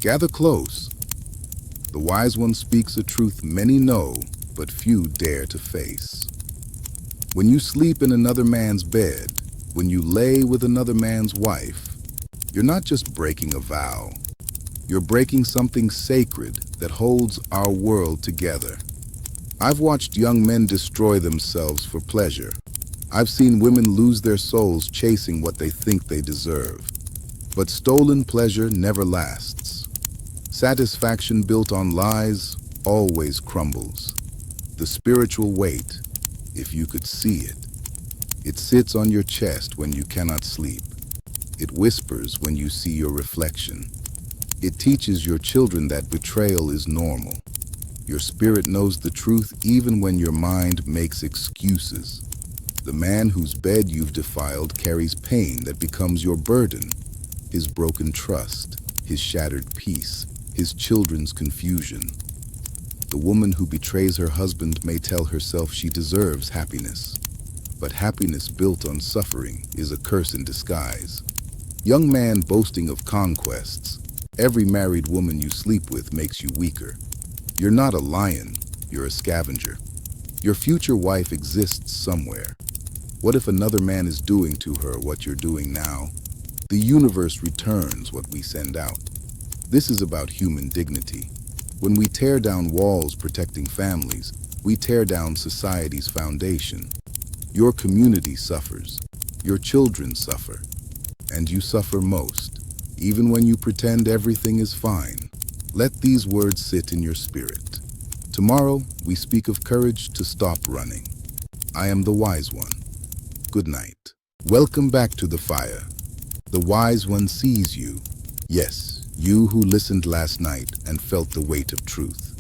Gather close. The wise one speaks a truth many know, but few dare to face. When you sleep in another man's bed, when you lay with another man's wife, you're not just breaking a vow. You're breaking something sacred that holds our world together. I've watched young men destroy themselves for pleasure. I've seen women lose their souls chasing what they think they deserve. But stolen pleasure never lasts. Satisfaction built on lies always crumbles. The spiritual weight, if you could see it, it sits on your chest when you cannot sleep. It whispers when you see your reflection. It teaches your children that betrayal is normal. Your spirit knows the truth even when your mind makes excuses. The man whose bed you've defiled carries pain that becomes your burden. His broken trust, his shattered peace, his children's confusion. The woman who betrays her husband may tell herself she deserves happiness. But happiness built on suffering is a curse in disguise. Young man boasting of conquests, every married woman you sleep with makes you weaker. You're not a lion, you're a scavenger. Your future wife exists somewhere. What if another man is doing to her what you're doing now? The universe returns what we send out. This is about human dignity. When we tear down walls protecting families, we tear down society's foundation. Your community suffers, your children suffer, and you suffer most, even when you pretend everything is fine. Let these words sit in your spirit. Tomorrow, we speak of courage to stop running. I am the wise one. Good night. Welcome back to the fire. The wise one sees you. Yes, you who listened last night and felt the weight of truth.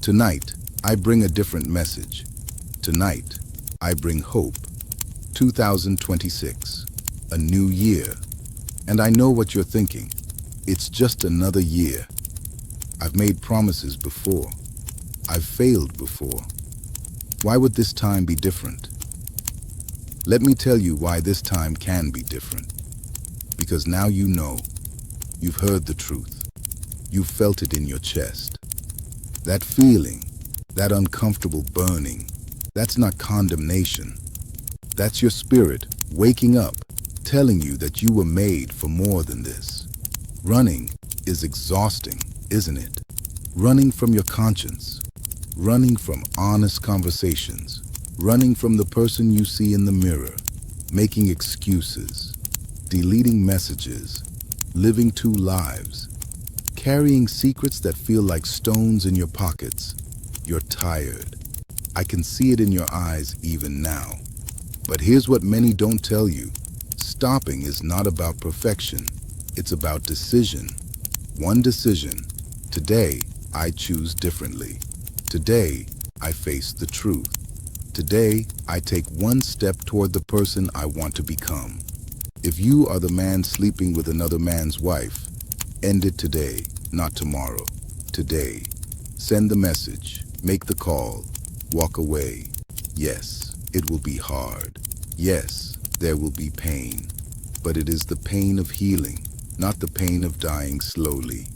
Tonight, I bring a different message. Tonight, I bring hope. 2026, a new year. And I know what you're thinking. It's just another year. I've made promises before. I've failed before. Why would this time be different? Let me tell you why this time can be different. Because now you know. You've heard the truth. You've felt it in your chest. That feeling, that uncomfortable burning, that's not condemnation. That's your spirit waking up, telling you that you were made for more than this. Running is exhausting, isn't it? Running from your conscience, running from honest conversations, running from the person you see in the mirror, making excuses, deleting messages, living two lives, carrying secrets that feel like stones in your pockets. You're tired. I can see it in your eyes even now. But here's what many don't tell you. Stopping is not about perfection. It's about decision. One decision. Today, I choose differently. Today, I face the truth. Today, I take one step toward the person I want to become. If you are the man sleeping with another man's wife, end it today, not tomorrow. Today. Send the message, make the call, walk away. Yes, it will be hard. Yes, there will be pain. But it is the pain of healing, not the pain of dying slowly.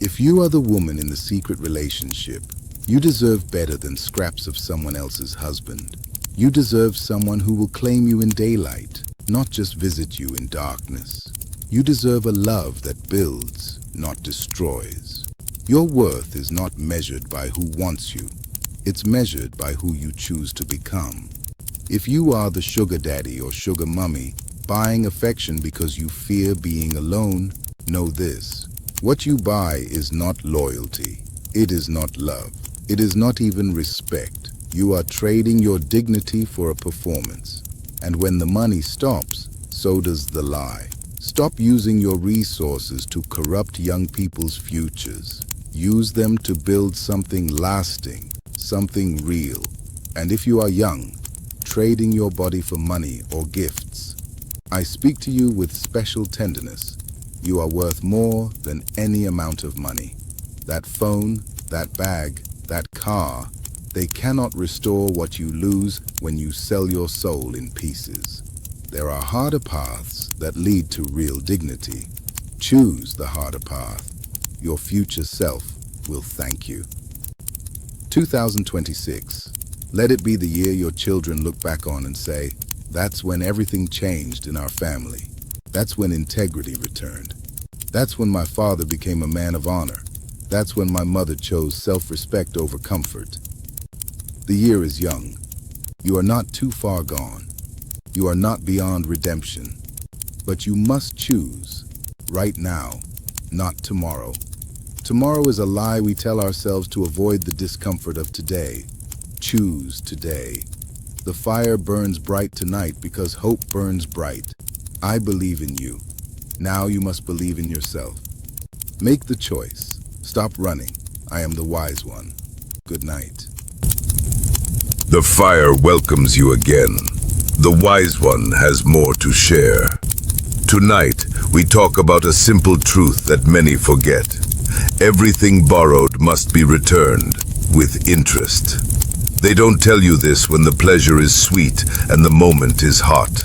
If you are the woman in the secret relationship, you deserve better than scraps of someone else's husband. You deserve someone who will claim you in daylight, not just visit you in darkness. You deserve a love that builds, not destroys. Your worth is not measured by who wants you. It's measured by who you choose to become. If you are the sugar daddy or sugar mummy, buying affection because you fear being alone, know this. What you buy is not loyalty. It is not love. It is not even respect. You are trading your dignity for a performance. And when the money stops, so does the lie. Stop using your resources to corrupt young people's futures. Use them to build something lasting, something real. And if you are young, trading your body for money or gifts, I speak to you with special tenderness. You are worth more than any amount of money. That phone, that bag, that car, they cannot restore what you lose when you sell your soul in pieces. There are harder paths that lead to real dignity. Choose the harder path. your future self will thank you. 2026. Let it be the year your children look back on and say, that's when everything changed in our family. That's when integrity returned. That's when my father became a man of honor. That's when my mother chose self-respect over comfort. The year is young. You are not too far gone. You are not beyond redemption. But you must choose right now, not tomorrow. Tomorrow is a lie we tell ourselves to avoid the discomfort of today. Choose today. The fire burns bright tonight because hope burns bright. I believe in you. Now you must believe in yourself. Make the choice. Stop running. I am the wise one. Good night. The fire welcomes you again. The wise one has more to share. Tonight, we talk about a simple truth that many forget. Everything borrowed must be returned with interest. They don't tell you this when the pleasure is sweet and the moment is hot.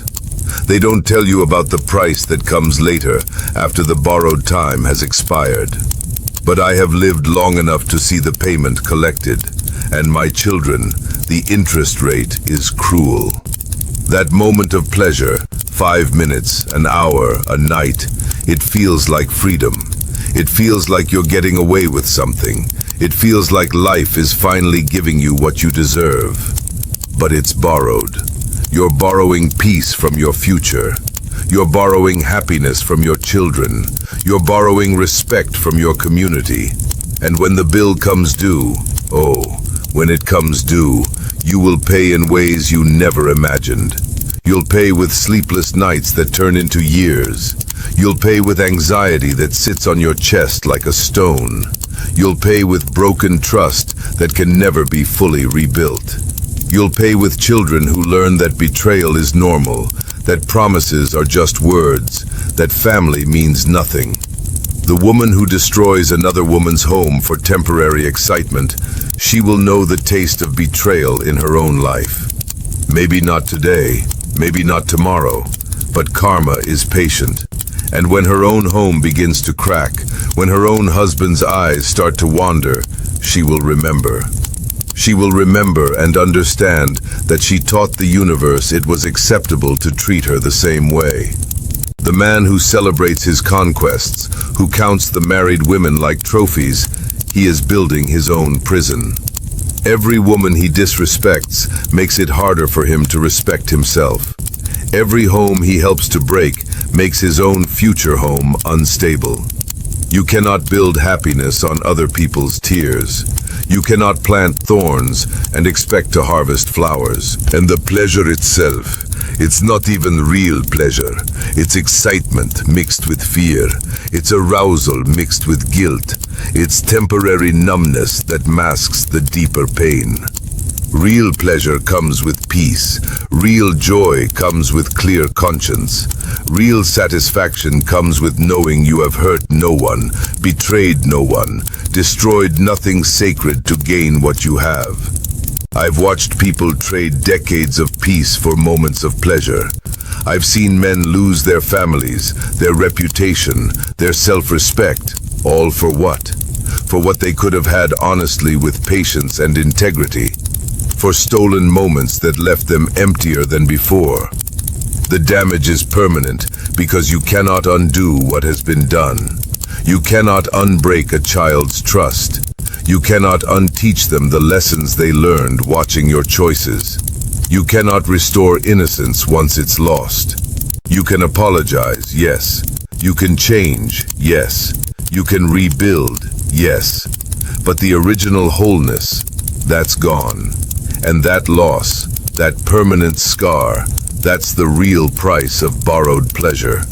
They don't tell you about the price that comes later after the borrowed time has expired. But I have lived long enough to see the payment collected, and my children, the interest rate is cruel. That moment of pleasure, 5 minutes, an hour, a night, it feels like freedom. It feels like you're getting away with something. It feels like life is finally giving you what you deserve. But it's borrowed. You're borrowing peace from your future. You're borrowing happiness from your children. You're borrowing respect from your community. And when the bill comes due, when it comes due, you will pay in ways you never imagined. You'll pay with sleepless nights that turn into years. You'll pay with anxiety that sits on your chest like a stone. You'll pay with broken trust that can never be fully rebuilt. You'll pay with children who learn that betrayal is normal, that promises are just words, that family means nothing. The woman who destroys another woman's home for temporary excitement, she will know the taste of betrayal in her own life. Maybe not today, maybe not tomorrow, but karma is patient. And when her own home begins to crack, when her own husband's eyes start to wander, she will remember. She will remember and understand that she taught the universe it was acceptable to treat her the same way. The man who celebrates his conquests, who counts the married women like trophies, he is building his own prison. Every woman he disrespects makes it harder for him to respect himself. Every home he helps to break makes his own future home unstable. You cannot build happiness on other people's tears. You cannot plant thorns and expect to harvest flowers. And the pleasure itself, it's not even real pleasure. It's excitement mixed with fear. It's arousal mixed with guilt. It's temporary numbness that masks the deeper pain. Real pleasure comes with peace. Real joy comes with clear conscience. Real satisfaction comes with knowing you have hurt no one, betrayed no one, destroyed nothing sacred to gain what you have. I've watched people trade decades of peace for moments of pleasure. I've seen men lose their families, their reputation, their self-respect, all for what? For what they could have had honestly with patience and integrity. For stolen moments that left them emptier than before. The damage is permanent because you cannot undo what has been done. You cannot unbreak a child's trust. You cannot unteach them the lessons they learned watching your choices. You cannot restore innocence once it's lost. You can apologize, yes. You can change, yes. You can rebuild, yes. But the original wholeness, that's gone. And that loss, that permanent scar, that's the real price of borrowed pleasure.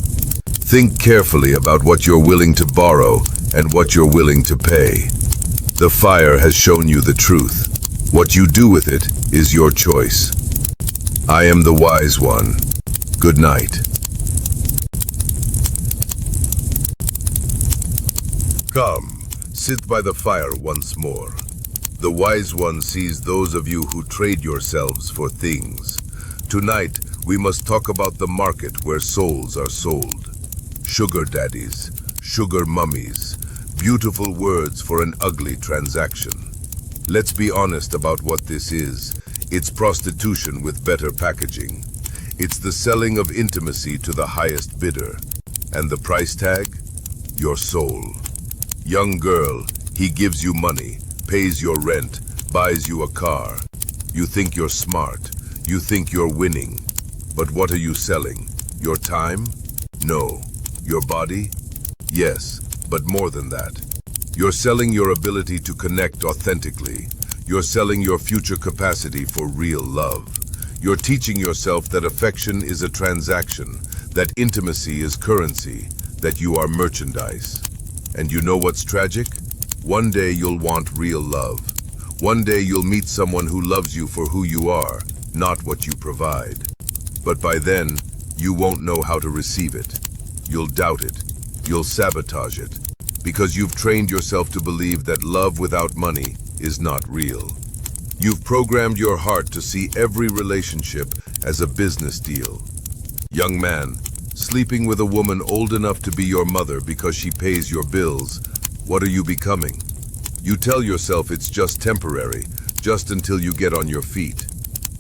Think carefully about what you're willing to borrow and what you're willing to pay. The fire has shown you the truth. What you do with it is your choice. I am the wise one. Good night. Come, sit by the fire once more. The wise one sees those of you who trade yourselves for things. Tonight, we must talk about the market where souls are sold. Sugar daddies, sugar mummies, Beautiful words for an ugly transaction. Let's be honest about what this is. It's prostitution with better packaging. It's the selling of intimacy to the highest bidder. And the price tag? Your soul. Young girl, he gives you money, pays your rent, buys you a car. You think you're smart. You think you're winning. But what are you selling? Your time? No. Your body? Yes, but more than that. You're selling your ability to connect authentically. You're selling your future capacity for real love. You're teaching yourself that affection is a transaction, that intimacy is currency, that you are merchandise. And you know what's tragic? One day you'll want real love. One day you'll meet someone who loves you for who you are, not what you provide. But by then, you won't know how to receive it. You'll doubt it. You'll sabotage it. Because you've trained yourself to believe that love without money is not real. You've programmed your heart to see every relationship as a business deal. Young man, sleeping with a woman old enough to be your mother because she pays your bills, what are you becoming? You tell yourself it's just temporary, just until you get on your feet.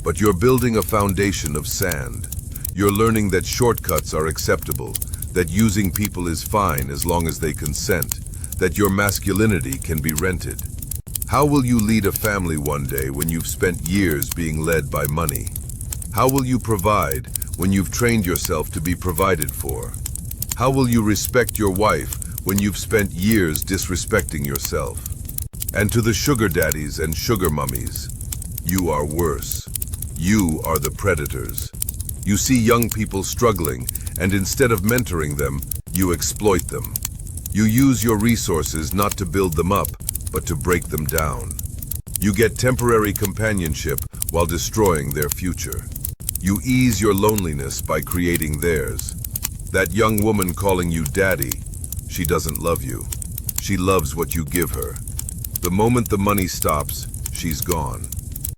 But you're building a foundation of sand. You're learning that shortcuts are acceptable, that using people is fine as long as they consent, that your masculinity can be rented. How will you lead a family one day when you've spent years being led by money? How will you provide when you've trained yourself to be provided for? How will you respect your wife when you've spent years disrespecting yourself? And to the sugar daddies and sugar mummies, you are worse. You are the predators. You see young people struggling, and instead of mentoring them, you exploit them. You use your resources not to build them up, but to break them down. You get temporary companionship while destroying their future. You ease your loneliness by creating theirs. That young woman calling you daddy, she doesn't love you. She loves what you give her. The moment the money stops, she's gone.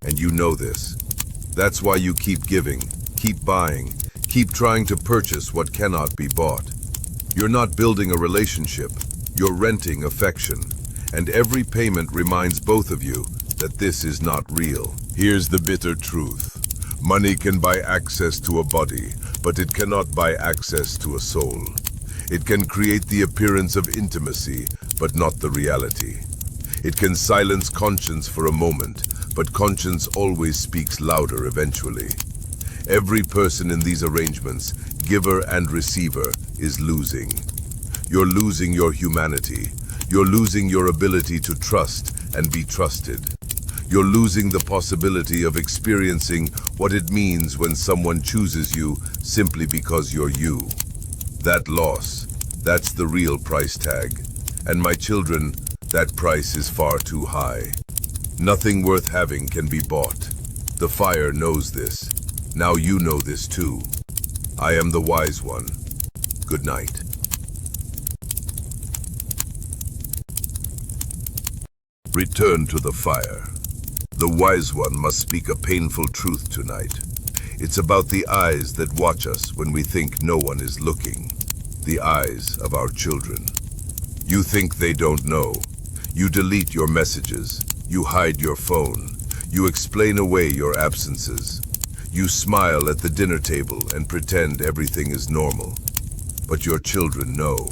And you know this. That's why you keep giving, keep buying, keep trying to purchase what cannot be bought. You're not building a relationship, you're renting affection. And every payment reminds both of you that this is not real. Here's the bitter truth. Money can buy access to a body, but it cannot buy access to a soul. It can create the appearance of intimacy, but not the reality. It can silence conscience for a moment, but conscience always speaks louder eventually. Every person in these arrangements, giver and receiver, is losing. You're losing your humanity. You're losing your ability to trust and be trusted. You're losing the possibility of experiencing what it means when someone chooses you simply because you're you. That loss, that's the real price tag. And my children, that price is far too high. Nothing worth having can be bought. The fire knows this. Now you know this too. I am the wise one. Good night. Return to the fire. The wise one must speak a painful truth tonight. It's about the eyes that watch us when we think no one is looking. The eyes of our children. You think they don't know. You delete your messages. You hide your phone. You explain away your absences. You smile at the dinner table and pretend everything is normal. But your children know.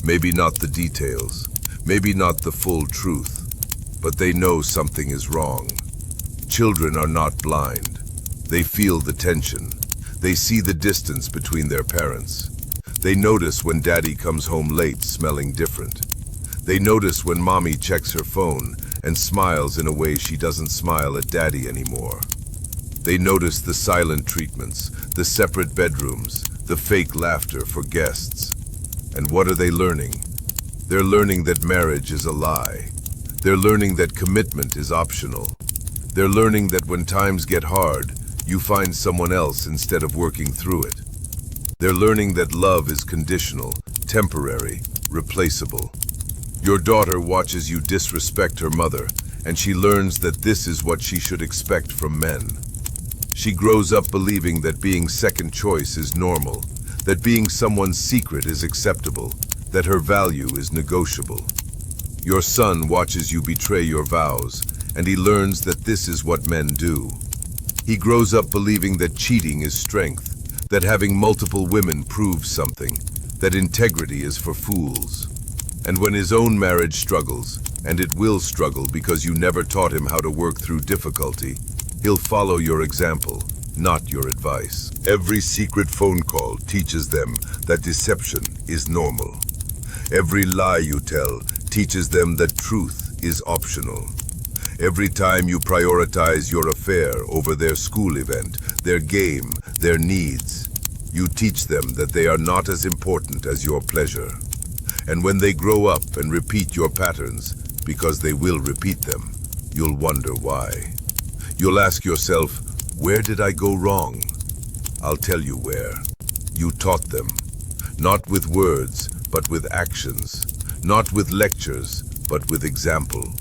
Maybe not the details. Maybe not the full truth. But they know something is wrong. Children are not blind. They feel the tension. They see the distance between their parents. They notice when daddy comes home late smelling different. They notice when mommy checks her phone and smiles in a way she doesn't smile at daddy anymore. They notice the silent treatments, the separate bedrooms, the fake laughter for guests. And what are they learning? They're learning that marriage is a lie. They're learning that commitment is optional. They're learning that when times get hard, you find someone else instead of working through it. They're learning that love is conditional, temporary, replaceable. Your daughter watches you disrespect her mother, and she learns that this is what she should expect from men. She grows up believing that being second choice is normal, that being someone's secret is acceptable, that her value is negotiable. Your son watches you betray your vows, and he learns that this is what men do. He grows up believing that cheating is strength, that having multiple women proves something, that integrity is for fools. And when his own marriage struggles, and it will struggle because you never taught him how to work through difficulty, he'll follow your example, not your advice. Every secret phone call teaches them that deception is normal. Every lie you tell teaches them that truth is optional. Every time you prioritize your affair over their school event, their game, their needs, you teach them that they are not as important as your pleasure. And when they grow up and repeat your patterns, because they will repeat them, you'll wonder why. You'll ask yourself, where did I go wrong? I'll tell you where. You taught them. Not with words, but with actions. Not with lectures, but with example.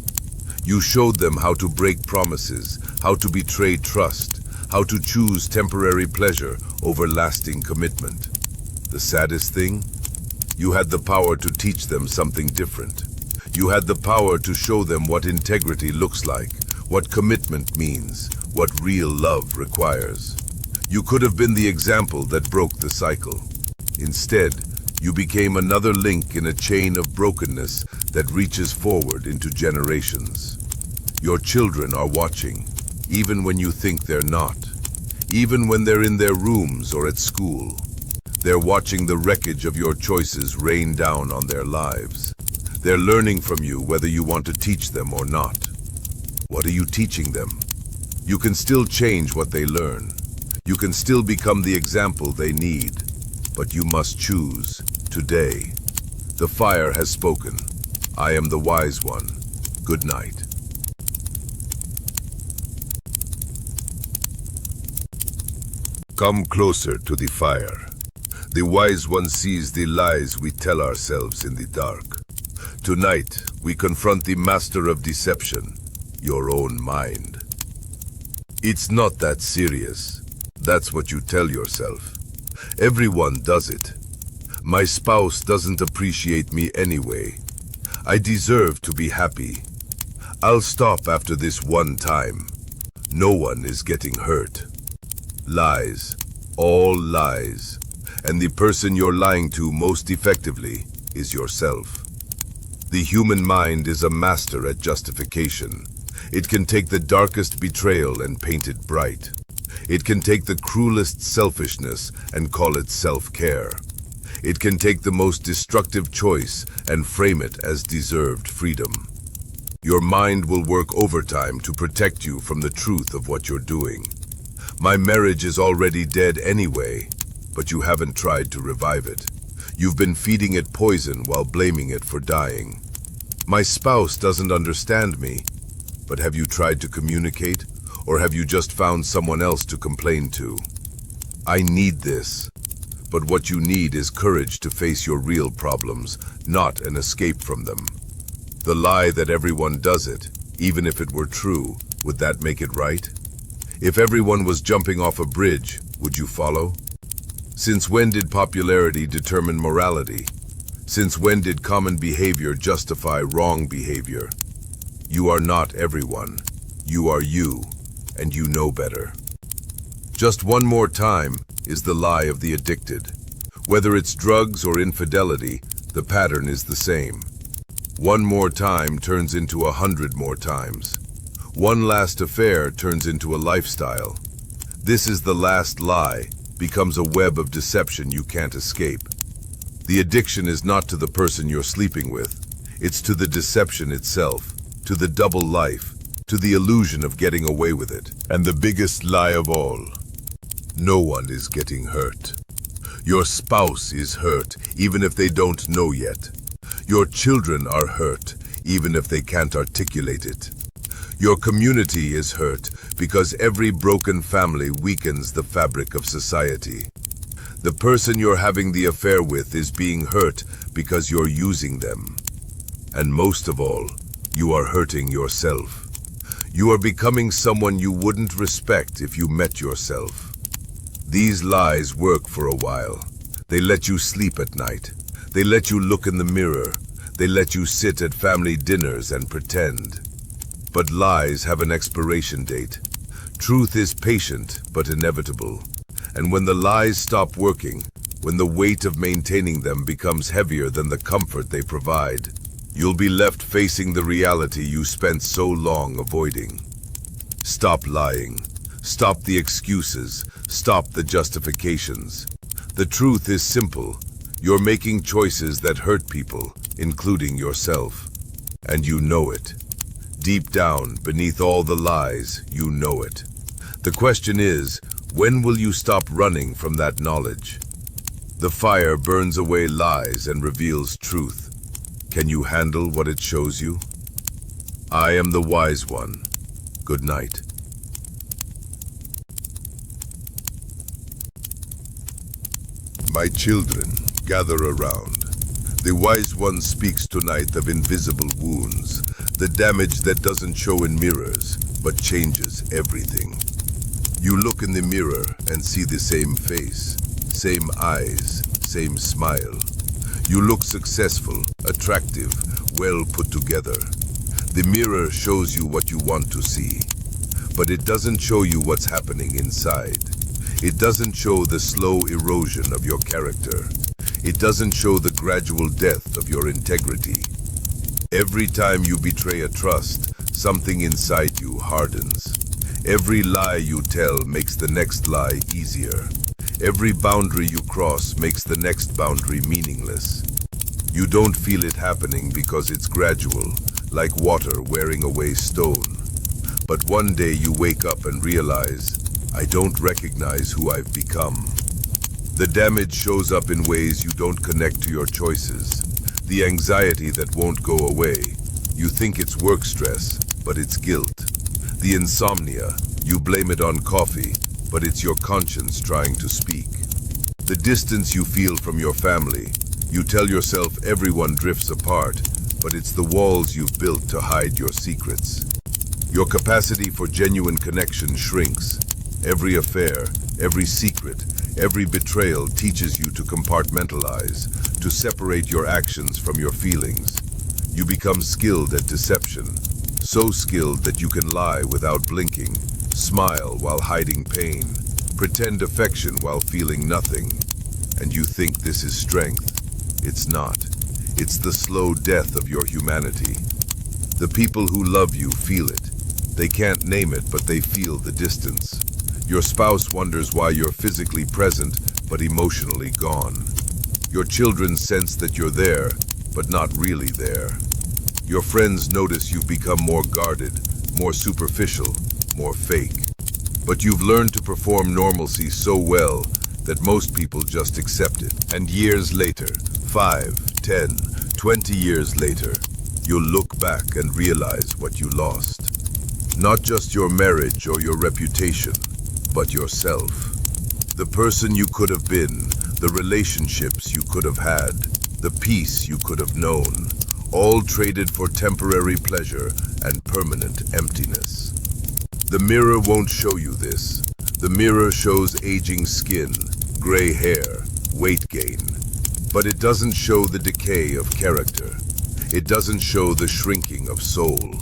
You showed them how to break promises, how to betray trust, how to choose temporary pleasure over lasting commitment. The saddest thing? You had the power to teach them something different. You had the power to show them what integrity looks like, what commitment means, what real love requires. You could have been the example that broke the cycle. Instead, you became another link in a chain of brokenness that reaches forward into generations. Your children are watching, even when you think they're not. Even when they're in their rooms or at school. They're watching the wreckage of your choices rain down on their lives. They're learning from you whether you want to teach them or not. What are you teaching them? You can still change what they learn. You can still become the example they need. But you must choose today. The fire has spoken. I am the wise one. Good night. Come closer to the fire. The wise one sees the lies we tell ourselves in the dark. Tonight, we confront the master of deception, your own mind. It's not that serious. That's what you tell yourself. Everyone does it. My spouse doesn't appreciate me anyway. I deserve to be happy. I'll stop after this one time. No one is getting hurt. Lies. All lies. And the person you're lying to most effectively is yourself. The human mind is a master at justification. It can take the darkest betrayal and paint it bright. It can take the cruelest selfishness and call it self-care. It can take the most destructive choice and frame it as deserved freedom. Your mind will work overtime to protect you from the truth of what you're doing. My marriage is already dead anyway, but you haven't tried to revive it. You've been feeding it poison while blaming it for dying. My spouse doesn't understand me, but have you tried to communicate, or have you just found someone else to complain to? I need this, but what you need is courage to face your real problems, not an escape from them. The lie that everyone does it, even if it were true, would that make it right? If everyone was jumping off a bridge, would you follow? Since when did popularity determine morality? Since when did common behavior justify wrong behavior? You are not everyone. You are you, and you know better. Just one more time is the lie of the addicted. Whether it's drugs or infidelity, the pattern is the same. One more time turns into 100 more times. One last affair turns into a lifestyle. This is the last lie, becomes a web of deception you can't escape. The addiction is not to the person you're sleeping with. It's to the deception itself, to the double life, to the illusion of getting away with it. And the biggest lie of all, no one is getting hurt. Your spouse is hurt, even if they don't know yet. Your children are hurt, even if they can't articulate it. Your community is hurt because every broken family weakens the fabric of society. The person you're having the affair with is being hurt because you're using them. And most of all, you are hurting yourself. You are becoming someone you wouldn't respect if you met yourself. These lies work for a while. They let you sleep at night. They let you look in the mirror. They let you sit at family dinners and pretend. But lies have an expiration date. Truth is patient but inevitable. And when the lies stop working, when the weight of maintaining them becomes heavier than the comfort they provide, you'll be left facing the reality you spent so long avoiding. Stop lying. Stop the excuses. Stop the justifications. The truth is simple. You're making choices that hurt people, including yourself. And you know it. Deep down, beneath all the lies, you know it. The question is, when will you stop running from that knowledge? The fire burns away lies and reveals truth. Can you handle what it shows you? I am the wise one. Good night. My children, gather around. The wise one speaks tonight of invisible wounds, the damage that doesn't show in mirrors, but changes everything. You look in the mirror and see the same face, same eyes, same smile. You look successful, attractive, well put together. The mirror shows you what you want to see, but it doesn't show you what's happening inside. It doesn't show the slow erosion of your character. It doesn't show the gradual death of your integrity. Every time you betray a trust, something inside you hardens. Every lie you tell makes the next lie easier. Every boundary you cross makes the next boundary meaningless. You don't feel it happening because it's gradual, like water wearing away stone. But one day you wake up and realize, I don't recognize who I've become. The damage shows up in ways you don't connect to your choices. The anxiety that won't go away. You think it's work stress, but it's guilt. The insomnia, you blame it on coffee, but it's your conscience trying to speak. The distance you feel from your family, you tell yourself everyone drifts apart, but it's the walls you've built to hide your secrets. Your capacity for genuine connection shrinks. Every affair, every secret, every betrayal teaches you to compartmentalize, to separate your actions from your feelings. You become skilled at deception, so skilled that you can lie without blinking, smile while hiding pain, pretend affection while feeling nothing. And you think this is strength. It's not. It's the slow death of your humanity. The people who love you feel it. They can't name it, but they feel the distance. Your spouse wonders why you're physically present, but emotionally gone. Your children sense that you're there, but not really there. Your friends notice you've become more guarded, more superficial, more fake. But you've learned to perform normalcy so well that most people just accept it. And years later, 5, 10, 20 years later, you'll look back and realize what you lost. Not just your marriage or your reputation, but yourself. The person you could have been, the relationships you could have had, the peace you could have known, all traded for temporary pleasure and permanent emptiness. The mirror won't show you this. The mirror shows aging skin, gray hair, weight gain. But it doesn't show the decay of character. It doesn't show the shrinking of soul.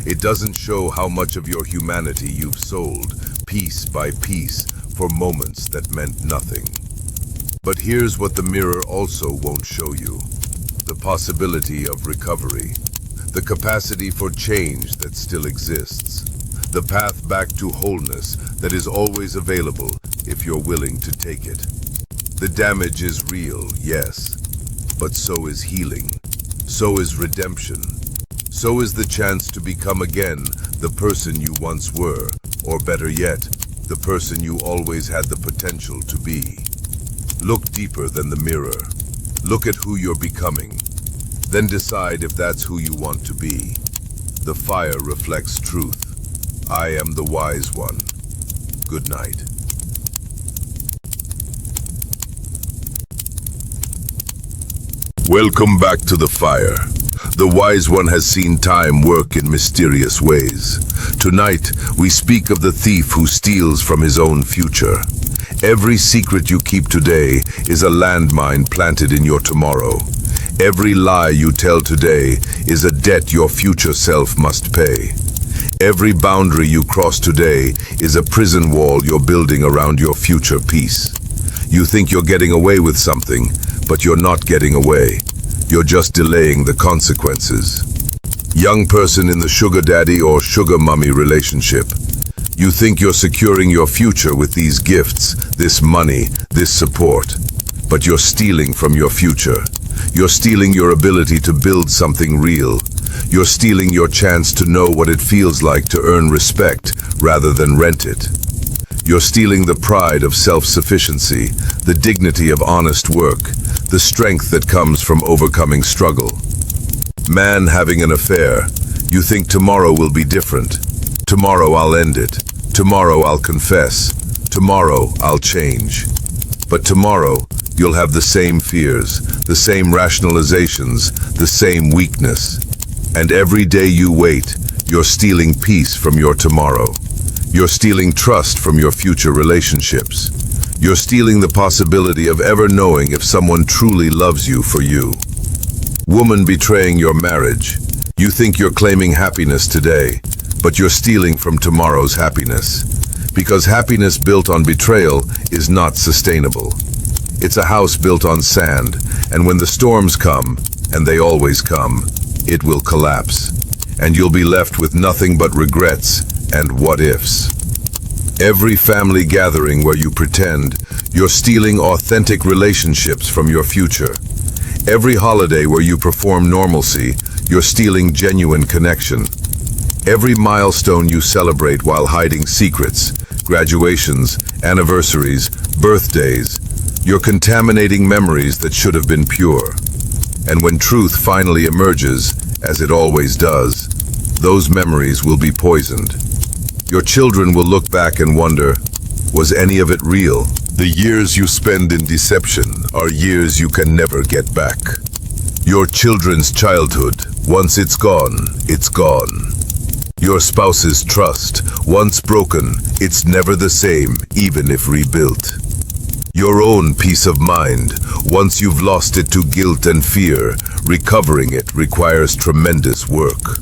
It doesn't show how much of your humanity you've sold, piece by piece, for moments that meant nothing. But here's what the mirror also won't show you. The possibility of recovery. The capacity for change that still exists. The path back to wholeness that is always available if you're willing to take it. The damage is real, yes, but so is healing. So is redemption. So is the chance to become again the person you once were, or better yet, the person you always had the potential to be. Look deeper than the mirror. Look at who you're becoming. Then decide if that's who you want to be. The fire reflects truth. I am the wise one. Good night. Welcome back to the fire. The wise one has seen time work in mysterious ways. Tonight, we speak of the thief who steals from his own future. Every secret you keep today is a landmine planted in your tomorrow. Every lie you tell today is a debt your future self must pay. Every boundary you cross today is a prison wall you're building around your future peace. You think you're getting away with something, but you're not getting away. You're just delaying the consequences. Young person in the sugar daddy or sugar mommy relationship. You think you're securing your future with these gifts, this money, this support. But you're stealing from your future. You're stealing your ability to build something real. You're stealing your chance to know what it feels like to earn respect rather than rent it. You're stealing the pride of self-sufficiency, the dignity of honest work, the strength that comes from overcoming struggle. Man having an affair, you think tomorrow will be different. Tomorrow I'll end it. Tomorrow I'll confess. Tomorrow I'll change. But tomorrow you'll have the same fears, the same rationalizations, the same weakness. And every day you wait, you're stealing peace from your tomorrow. You're stealing trust from your future relationships. You're stealing the possibility of ever knowing if someone truly loves you for you. Woman betraying your marriage. You think you're claiming happiness today, but you're stealing from tomorrow's happiness. Because happiness built on betrayal is not sustainable. It's a house built on sand, and when the storms come, and they always come, it will collapse. And you'll be left with nothing but regrets and what-ifs. Every family gathering where you pretend, you're stealing authentic relationships from your future. Every holiday where you perform normalcy, you're stealing genuine connection. Every milestone you celebrate while hiding secrets, graduations, anniversaries, birthdays, you're contaminating memories that should have been pure. And when truth finally emerges, as it always does, those memories will be poisoned. Your children will look back and wonder, was any of it real? The years you spend in deception are years you can never get back. Your children's childhood, once it's gone, it's gone. Your spouse's trust, once broken, it's never the same, even if rebuilt. Your own peace of mind, once you've lost it to guilt and fear, recovering it requires tremendous work.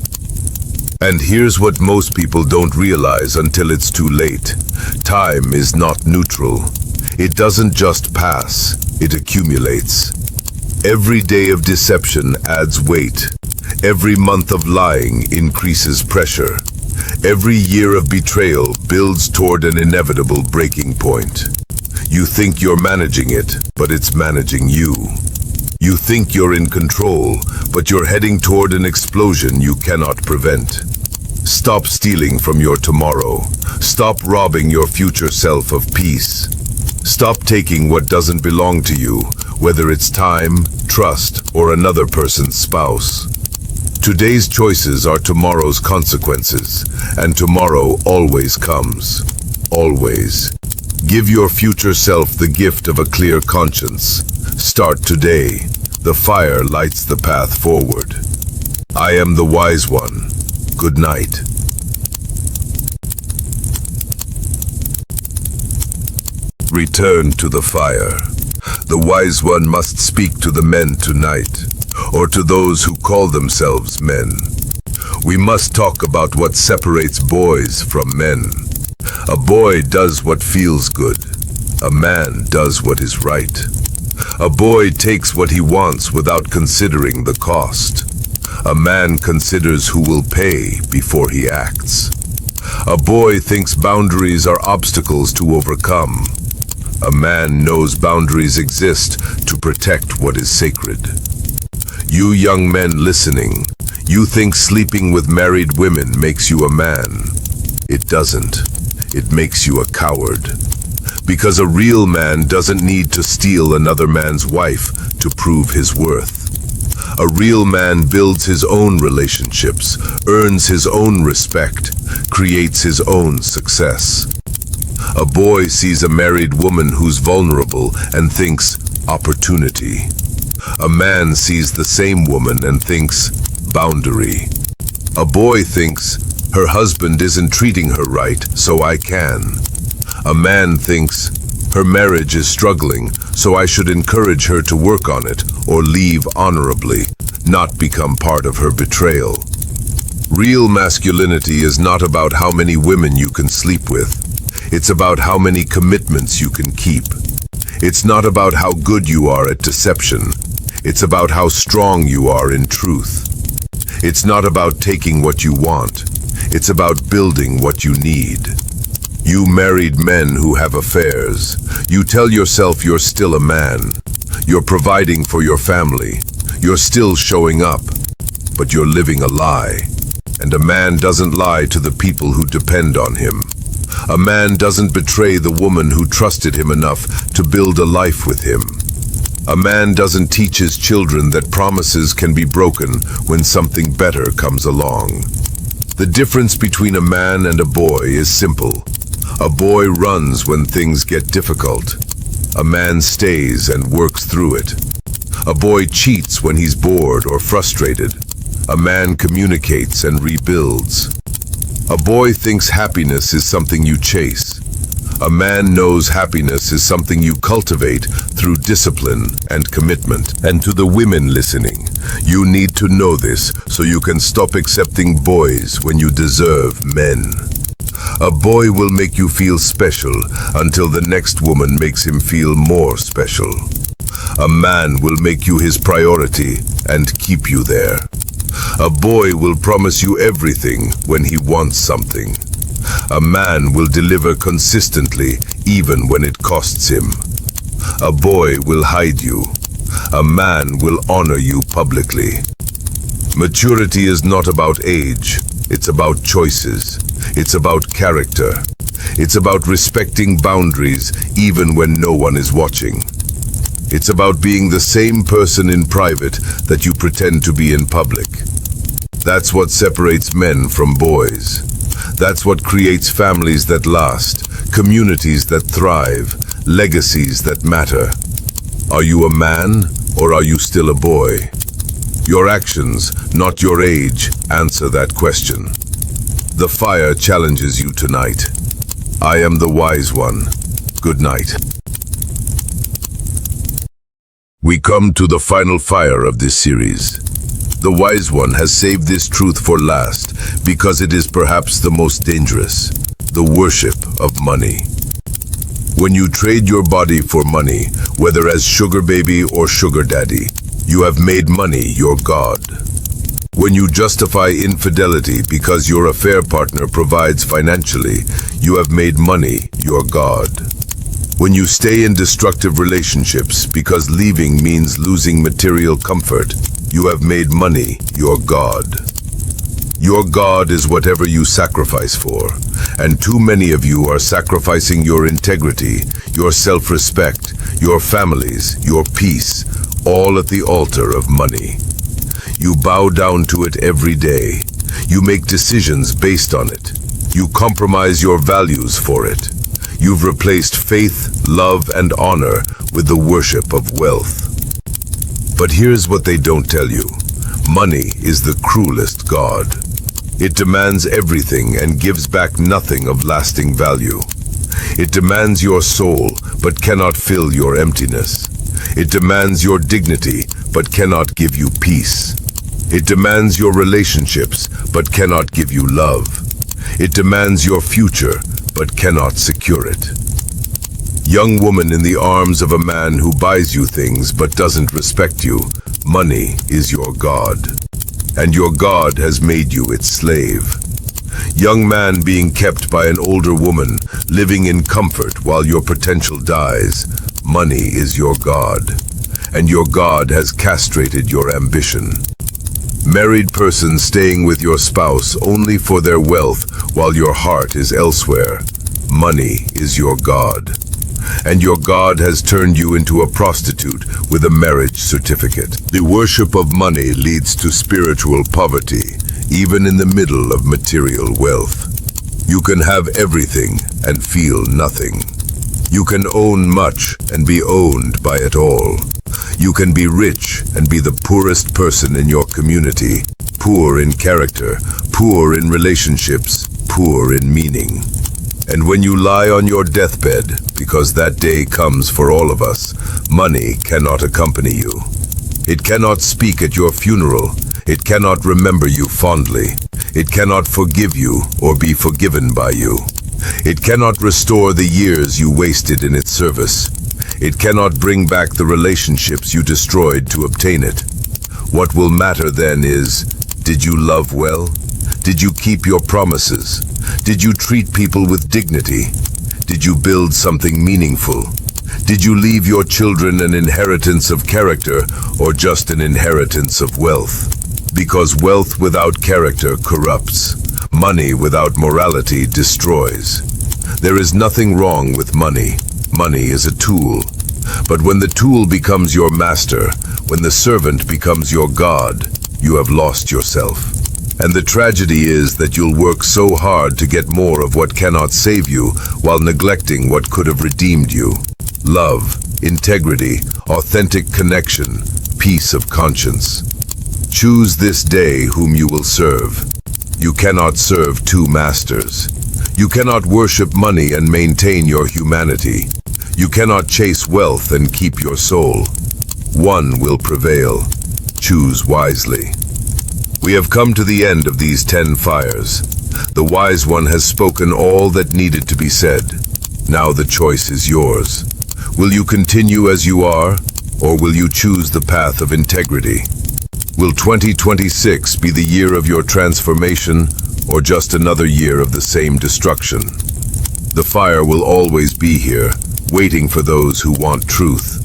And here's what most people don't realize until it's too late. Time is not neutral. It doesn't just pass, it accumulates. Every day of deception adds weight. Every month of lying increases pressure. Every year of betrayal builds toward an inevitable breaking point. You think you're managing it, but it's managing you. You think you're in control, but you're heading toward an explosion you cannot prevent. Stop stealing from your tomorrow. Stop robbing your future self of peace. Stop taking what doesn't belong to you, whether it's time, trust, or another person's spouse. Today's choices are tomorrow's consequences, and tomorrow always comes. Always. Give your future self the gift of a clear conscience. Start today. The fire lights the path forward. I am the wise one. Good night. Return to the fire. The wise one must speak to the men tonight, or to those who call themselves men. We must talk about what separates boys from men. A boy does what feels good. A man does what is right. A boy takes what he wants without considering the cost. A man considers who will pay before he acts. A boy thinks boundaries are obstacles to overcome. A man knows boundaries exist to protect what is sacred. You young men listening, you think sleeping with married women makes you a man. It doesn't. It makes you a coward. Because a real man doesn't need to steal another man's wife to prove his worth. A real man builds his own relationships, earns his own respect, creates his own success. A boy sees a married woman who's vulnerable and thinks, opportunity. A man sees the same woman and thinks, boundary. A boy thinks, her husband isn't treating her right, so I can. A man thinks, Her marriage is struggling, so I should encourage her to work on it or leave honorably, not become part of her betrayal. Real masculinity is not about how many women you can sleep with. It's about how many commitments you can keep. It's not about how good you are at deception. It's about how strong you are in truth. It's not about taking what you want. It's about building what you need. You married men who have affairs. You tell yourself you're still a man. You're providing for your family. You're still showing up. But you're living a lie. And a man doesn't lie to the people who depend on him. A man doesn't betray the woman who trusted him enough to build a life with him. A man doesn't teach his children that promises can be broken when something better comes along. The difference between a man and a boy is simple. A boy runs when things get difficult. A man stays and works through it. A boy cheats when he's bored or frustrated. A man communicates and rebuilds. A boy thinks happiness is something you chase. A man knows happiness is something you cultivate through discipline and commitment. And to the women listening, you need to know this so you can stop accepting boys when you deserve men. A boy will make you feel special until the next woman makes him feel more special. A man will make you his priority and keep you there. A boy will promise you everything when he wants something. A man will deliver consistently even when it costs him. A boy will hide you. A man will honor you publicly. Maturity is not about age. It's about choices. It's about character. It's about respecting boundaries even when no one is watching. It's about being the same person in private that you pretend to be in public. That's what separates men from boys. That's what creates families that last, communities that thrive, legacies that matter. Are you a man or are you still a boy? Your actions, not your age, answer that question. The fire challenges you tonight. I am the wise one. Good night. We come to the final fire of this series. The wise one has saved this truth for last because it is perhaps the most dangerous, the worship of money. When you trade your body for money, whether as sugar baby or sugar daddy, you have made money your god. When you justify infidelity because your affair partner provides financially, you have made money your god. When you stay in destructive relationships because leaving means losing material comfort, you have made money your god. Your god is whatever you sacrifice for, and too many of you are sacrificing your integrity, your self-respect, your families, your peace, all at the altar of money. You bow down to it every day. You make decisions based on it. You compromise your values for it. You've replaced faith, love, and honor with the worship of wealth. But here's what they don't tell you. Money is the cruelest god. It demands everything and gives back nothing of lasting value. It demands your soul, but cannot fill your emptiness. It demands your dignity, but cannot give you peace. It demands your relationships, but cannot give you love. It demands your future, but cannot secure it. Young woman in the arms of a man who buys you things but doesn't respect you, money is your god. And your god has made you its slave. Young man being kept by an older woman, living in comfort while your potential dies, money is your god. And your god has castrated your ambition. Married person staying with your spouse only for their wealth while your heart is elsewhere, money is your god. And your god has turned you into a prostitute with a marriage certificate. The worship of money leads to spiritual poverty, even in the middle of material wealth. You can have everything and feel nothing. You can own much and be owned by it all. You can be rich and be the poorest person in your community, poor in character, poor in relationships, poor in meaning. And when you lie on your deathbed, because that day comes for all of us, money cannot accompany you. It cannot speak at your funeral. It cannot remember you fondly. It cannot forgive you or be forgiven by you. It cannot restore the years you wasted in its service. It cannot bring back the relationships you destroyed to obtain it. What will matter then is, did you love well? Did you keep your promises? Did you treat people with dignity? Did you build something meaningful? Did you leave your children an inheritance of character or just an inheritance of wealth? Because wealth without character corrupts. Money without morality destroys. There is nothing wrong with money. Money is a tool. But when the tool becomes your master, when the servant becomes your God, you have lost yourself. And the tragedy is that you'll work so hard to get more of what cannot save you while neglecting what could have redeemed you. Love, integrity, authentic connection, peace of conscience. Choose this day whom you will serve. You cannot serve two masters. You cannot worship money and maintain your humanity. You cannot chase wealth and keep your soul. One will prevail. Choose wisely. We have come to the end of these 10 fires. The wise one has spoken all that needed to be said. Now the choice is yours. Will you continue as you are, or will you choose the path of integrity? Will 2026 be the year of your transformation, or just another year of the same destruction? The fire will always be here, waiting for those who want truth.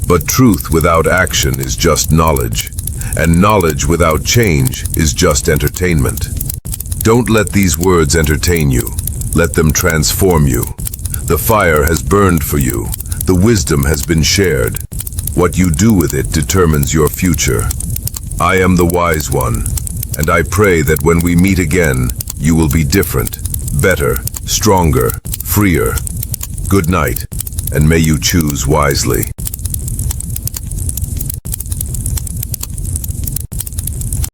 But truth without action is just knowledge, and knowledge without change is just entertainment. Don't let these words entertain you. Let them transform you. The fire has burned for you. The wisdom has been shared. What you do with it determines your future. I am the wise one, and I pray that when we meet again, you will be different, better, stronger, freer. Good night, and may you choose wisely.